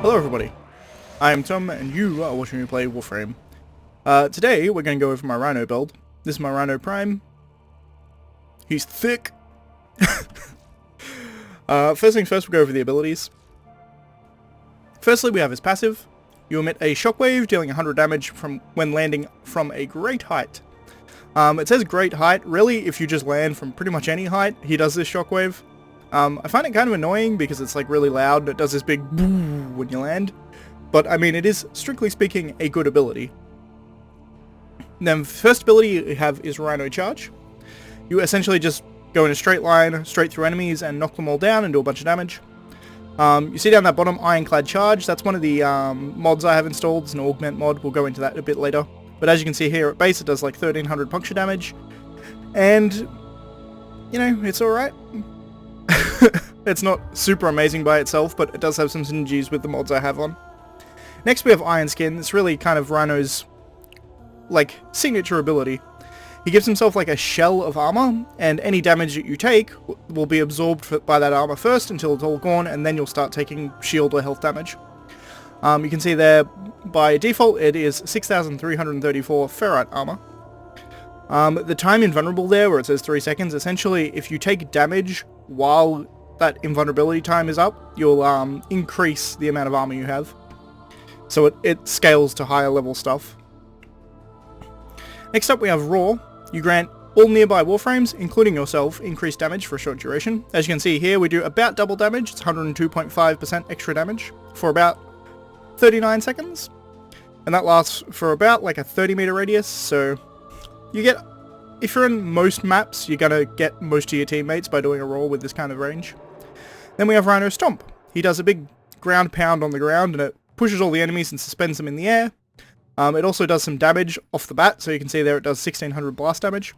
Hello everybody, I am Tom and you are watching me play Warframe. Today we're going to go over my Rhino build. This is my Rhino Prime. He's thick. First things first, we'll go over the abilities. Firstly, we have his passive. You emit a shockwave dealing 100 damage from when landing from a great height. It says great height. Really, if you just land from pretty much any height, he does this shockwave. I find it kind of annoying because it's like really loud and it does this big boom when you land. But I mean, it is strictly speaking a good ability. Then first ability you have is Rhino Charge. You essentially just go in a straight line, straight through enemies and knock them all down and do a bunch of damage. You see down that bottom, Ironclad Charge. That's one of the mods I have installed. It's an augment mod. We'll go into that a bit later. But as you can see here at base, it does like 1300 puncture damage. And, you know, it's alright. It's not super amazing by itself, but it does have some synergies with the mods I have on. Next we have Iron Skin. It's really kind of Rhino's, like, signature ability. He gives himself like a shell of armor, and any damage that you take will be absorbed by that armor first until it's all gone, and then you'll start taking shield or health damage. You can see there, by default, it is 6,334 ferrite armor. The time invulnerable there, where it says 3 seconds, essentially, if you take damage while that invulnerability time is up, you'll increase the amount of armor you have. So it scales to higher level stuff. Next up we have Raw. You grant all nearby Warframes, including yourself, increased damage for a short duration. As you can see here, we do about double damage. It's 102.5% extra damage for about 39 seconds. And that lasts for about like a 30-meter radius, so you get... If you're in most maps, you're going to get most of your teammates by doing a Raw with this kind of range. Then we have Rhino Stomp. He does a big ground pound on the ground, and it pushes all the enemies and suspends them in the air. It also does some damage off the bat, so you can see there it does 1600 blast damage.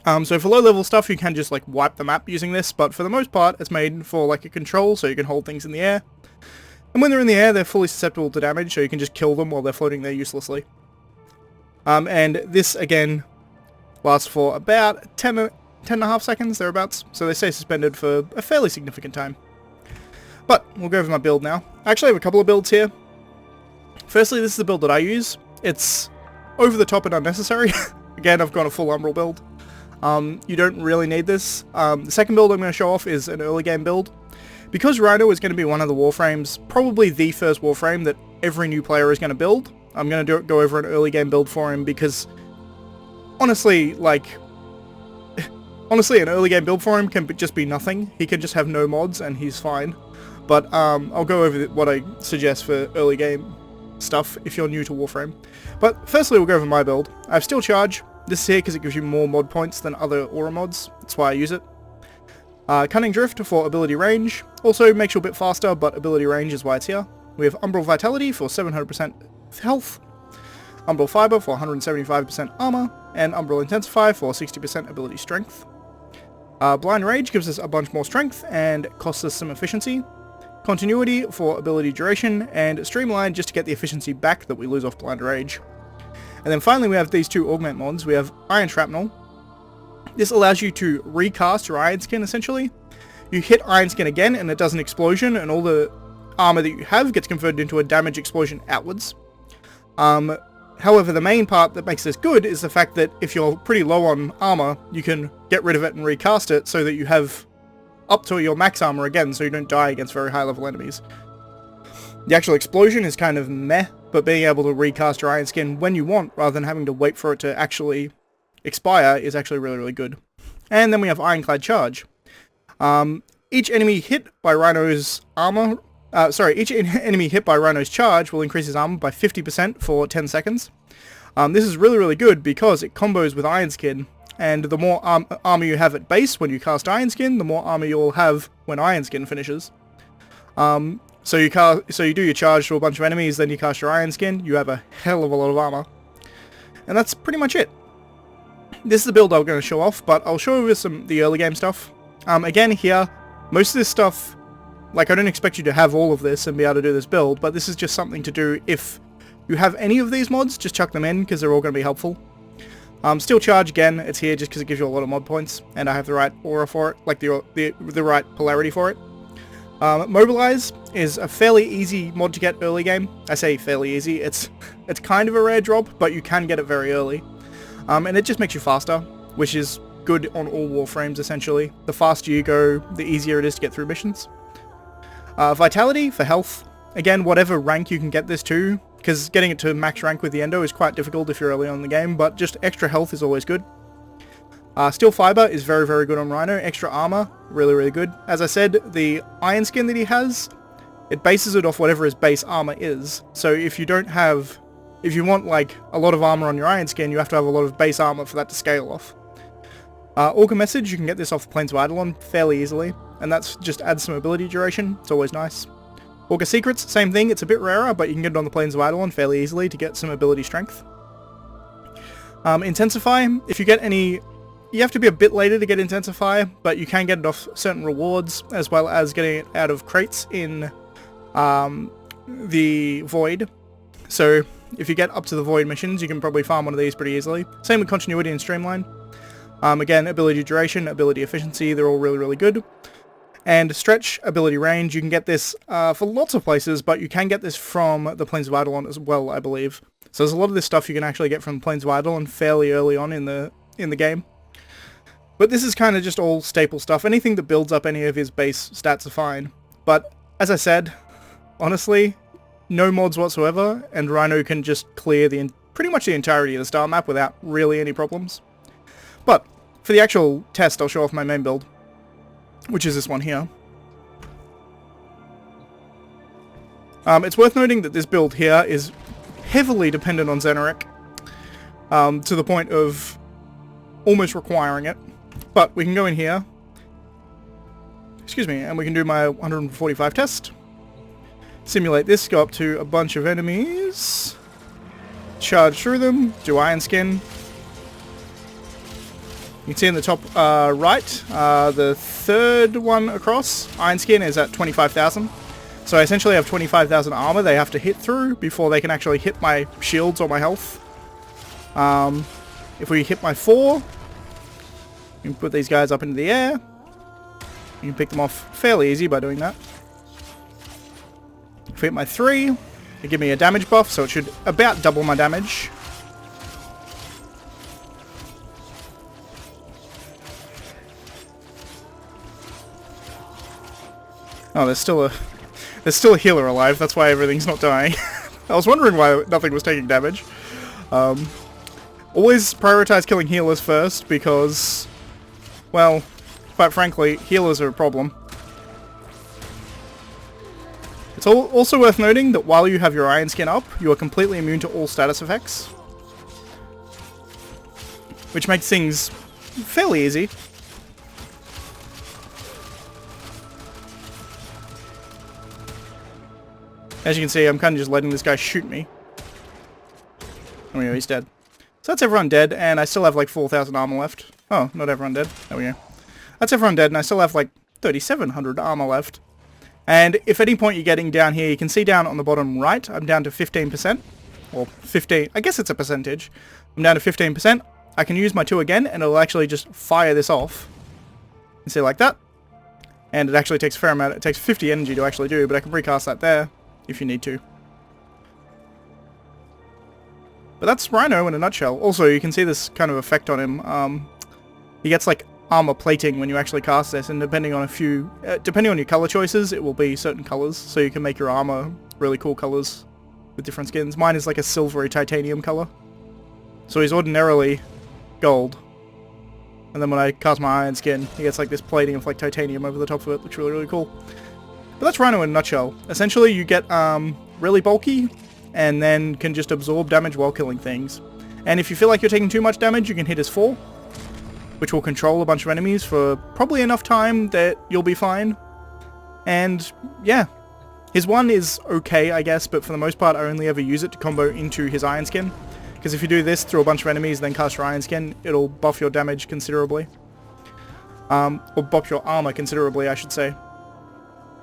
So for low level stuff you can just like wipe the map using this, but for the most part it's made for like a control, so you can hold things in the air. And when they're in the air they're fully susceptible to damage, so you can just kill them while they're floating there uselessly. And this again lasts for about 10 and a half seconds, thereabouts, so they stay suspended for a fairly significant time. But we'll go over my build now. I actually have a couple of builds here. Firstly, this is the build that I use. It's over the top and unnecessary. Again, I've got a full Umbral build. You don't really need this. The second build I'm going to show off is an early game build. Because Rhino is going to be one of the Warframes, probably the first Warframe that every new player is going to build, I'm going to go over an early game build for him because, honestly, an early game build for him can just be nothing. He can just have no mods and he's fine. But I'll go over what I suggest for early game stuff if you're new to Warframe. But firstly we'll go over my build. I have Steel Charge. This is here because it gives you more mod points than other aura mods. That's why I use it. Cunning Drift for ability range. Also makes you a bit faster, but ability range is why it's here. We have Umbral Vitality for 700% health. Umbral Fiber for 175% armor. And Umbral Intensify for 60% ability strength. Blind Rage gives us a bunch more strength and costs us some efficiency. Continuity for ability duration, and Streamline just to get the efficiency back that we lose off Blind Rage. And then finally we have these two augment mods. We have Iron Shrapnel. This allows you to recast your Iron Skin essentially. You hit Iron Skin again and it does an explosion, and all the armor that you have gets converted into a damage explosion outwards. However, the main part that makes this good is the fact that if you're pretty low on armor, you can get rid of it and recast it so that you have up to your max armor again, so you don't die against very high level enemies. The actual explosion is kind of meh, but being able to recast your Iron Skin when you want, rather than having to wait for it to actually expire, is actually really, really good. And then we have Ironclad Charge. Each enemy hit by Rhino's armor... each enemy hit by Rhino's charge will increase his armor by 50% for 10 seconds. This is really, really good because it combos with Iron Skin, and the more armor you have at base when you cast Iron Skin, the more armor you'll have when Iron Skin finishes. So you do your charge to a bunch of enemies, then you cast your Iron Skin, you have a hell of a lot of armor. And that's pretty much it. This is the build I'm going to show off, but I'll show over the early game stuff. Again here, most of this stuff, like, I don't expect you to have all of this and be able to do this build, but this is just something to do if you have any of these mods, just chuck them in because they're all going to be helpful. Steel Charge, again, it's here just because it gives you a lot of mod points, and I have the right aura for it, like the right polarity for it. Mobilize is a fairly easy mod to get early game. I say fairly easy, it's kind of a rare drop, but you can get it very early. And it just makes you faster, which is good on all Warframes essentially. The faster you go, the easier it is to get through missions. Vitality for health. Again, whatever rank you can get this to, because getting it to max rank with the Endo is quite difficult if you're early on in the game, but just extra health is always good. Steel Fiber is very, very good on Rhino. Extra armor, really, really good. As I said, the iron skin that he has, it bases it off whatever his base armor is. So if you want like a lot of armor on your iron skin, you have to have a lot of base armor for that to scale off. Orca Message, you can get this off the Plains of Eidolon fairly easily, and that's just adds some ability duration. It's always nice. Orca Secrets, same thing. It's a bit rarer, but you can get it on the Plains of Eidolon fairly easily to get some ability strength. Intensify, if you get any... You have to be a bit later to get Intensify, but you can get it off certain rewards, as well as getting it out of crates in the Void. So if you get up to the Void missions, you can probably farm one of these pretty easily. Same with Continuity and Streamline. Again, ability duration, ability efficiency, they're all really, really good. And Stretch, ability range, you can get this for lots of places, but you can get this from the Plains of Eidolon as well, I believe. So there's a lot of this stuff you can actually get from the Plains of Eidolon fairly early on in the game. But this is kind of just all staple stuff. Anything that builds up any of his base stats are fine. But, as I said, honestly, no mods whatsoever, and Rhino can just clear pretty much the entirety of the star map without really any problems. But, for the actual test, I'll show off my main build, which is this one here. It's worth noting that this build here is heavily dependent on Xenoric, to the point of almost requiring it. But we can go in here, excuse me, and we can do my 145 test. Simulate this, go up to a bunch of enemies, charge through them, do Iron Skin. You can see in the top right, the third one across, Iron Skin is at 25,000. So I essentially have 25,000 armor they have to hit through before they can actually hit my shields or my health. If we hit my 4... You can put these guys up into the air. You can pick them off fairly easy by doing that. If I hit my 3, it give me a damage buff, so it should about double my damage. Oh, there's still a healer alive. That's why everything's not dying. I was wondering why nothing was taking damage. Always prioritize killing healers first because, well, quite frankly, healers are a problem. It's also worth noting that while you have your Iron Skin up, you are completely immune to all status effects, which makes things fairly easy. As you can see, I'm kind of just letting this guy shoot me. Oh yeah, he's dead. So that's everyone dead, and I still have like 4,000 armor left. Oh, not everyone dead. There we go. That's everyone dead, and I still have like 3,700 armor left. And if at any point you're getting down here, you can see down on the bottom right, I'm down to 15%. Or 15, I guess it's a percentage. I'm down to 15%. I can use my 2 again, and it'll actually just fire this off. You see, like that. And it actually takes a fair amount, it takes 50 energy to actually do, but I can recast that there, if you need to. But that's Rhino in a nutshell. Also, you can see this kind of effect on him. He gets like armor plating when you actually cast this, and depending on your color choices, it will be certain colors. So you can make your armor really cool colors with different skins. Mine is like a silvery titanium color. So he's ordinarily gold. And then when I cast my Iron Skin, he gets like this plating of like titanium over the top of it. Looks really, really cool. But that's Rhino in a nutshell. Essentially, you get really bulky, and then can just absorb damage while killing things. And if you feel like you're taking too much damage, you can hit his 4, which will control a bunch of enemies for probably enough time that you'll be fine. And yeah, his 1 is okay, I guess, but for the most part, I only ever use it to combo into his Iron Skin. Because if you do this through a bunch of enemies, then cast your Iron Skin, it'll buff your damage considerably. Or buff your armor considerably, I should say.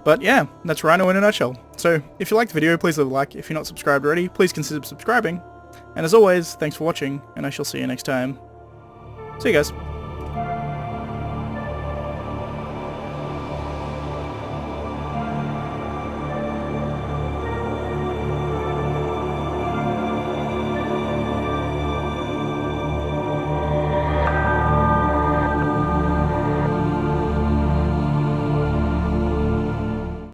But yeah, that's Rhino in a nutshell. So, if you liked the video, please leave a like. If you're not subscribed already, please consider subscribing. And as always, thanks for watching, and I shall see you next time. See you guys.